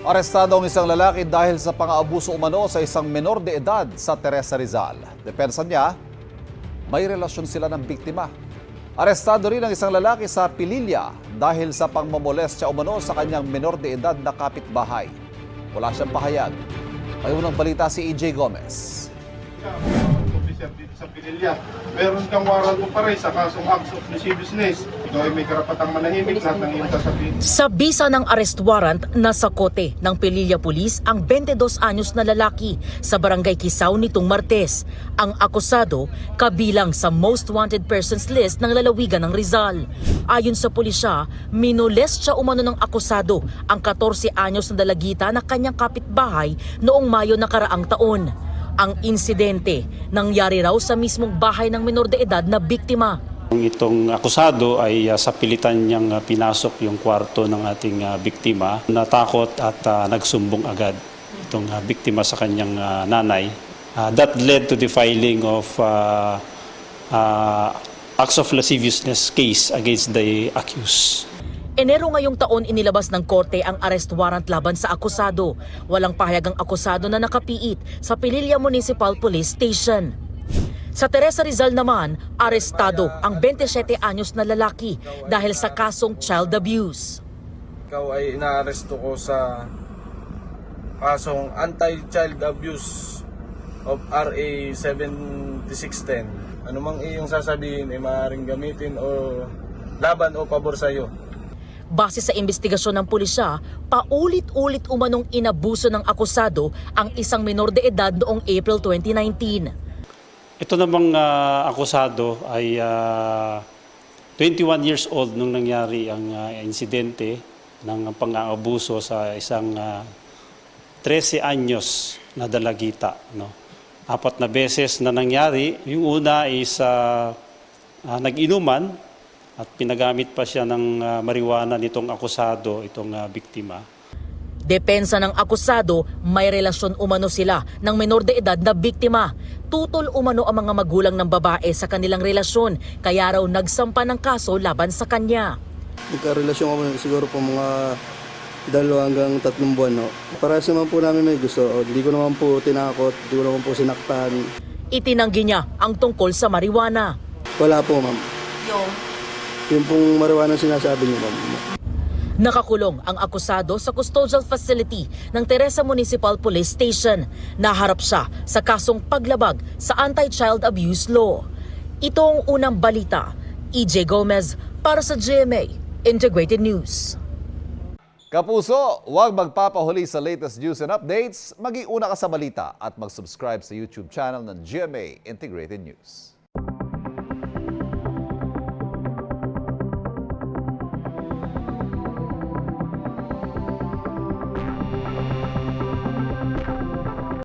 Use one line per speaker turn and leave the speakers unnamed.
Arestado ang isang lalaki dahil sa pang-aabuso umano sa isang menor de edad sa Teresa Rizal. Depensa niya, may relasyon sila ng biktima. Arestado rin ang isang lalaki sa Pililla dahil sa pangmomolestya umano sa kanyang menor de edad na kapitbahay. Wala siyang pahayag. May unang balita si EJ Gomez.
Officer dito sa Pililla, meron kang warrant of arrest sa kasong acts of lasciviousness. Ikaw ay may karapatang manahimik lahat ng iyong sasabihin.
Sa bisa ng arrest warrant, nasa kote ng Pililla Police ang 22 anyos na lalaki sa barangay Kisaw nitong Martes. Ang akusado kabilang sa most wanted persons list ng lalawigan ng Rizal. Ayon sa pulisya, minolestya umano ng akusado ang 14 anyos na dalagita na kanyang kapitbahay noong Mayo na karaang taon. Ang insidente nangyari raw sa mismong bahay ng menor de edad na biktima.
Itong akusado ay sa pilitan niyang pinasok yung kwarto ng ating biktima. Natakot at nagsumbong agad itong biktima sa kanyang nanay. That led to the filing of acts of lasciviousness case against the accused.
Enero ngayong taon inilabas ng korte ang arrest warrant laban sa akusado. Walang pahayag ang akusado na nakapiit sa Pililla Municipal Police Station. Sa Teresa Rizal naman, arestado ang 27 anyos na lalaki dahil sa kasong child abuse.
Ikaw ay inaaresto ko sa kasong anti-child abuse of RA 7610. Anumang iyong sasabihin ay maaaring gamitin o laban o pabor sa iyo.
Base sa investigasyon ng pulisya, paulit-ulit umanong inabuso ng akusado ang isang menor de edad noong April 2019.
Ito namang akusado ay 21 years old nung nangyari ang insidente ng pang-aabuso sa isang 13 anyos na dalagita. No? 4 na beses na nangyari. Yung una is nag-inuman at pinagamit pa siya ng marijuana nitong akusado, itong biktima.
Depensa ng akusado, may relasyon umano sila ng menor de edad na biktima. Tutol umano ang mga magulang ng babae sa kanilang relasyon, kaya raw nagsampa ng kaso laban sa kanya.
Nagkarelasyon kami siguro po mga 2 hanggang 3 buwan. No? Parehas naman po namin may gusto. Hindi ko naman po tinakot, hindi ko naman po sinaktan.
Itinanggi niya ang tungkol sa marijuana.
Wala po, ma'am. Yung pong marijuana sinasabi niyo, ma'am.
Nakakulong ang akusado sa custodial facility ng Teresa Municipal Police Station. Naharap siya sa kasong paglabag sa anti-child abuse law. Ito ang unang balita. EJ Gomez para sa GMA Integrated News.
Kapuso, huwag magpapahuli sa latest news and updates. Mag-iuna ka sa balita at mag-subscribe sa YouTube channel ng GMA Integrated News.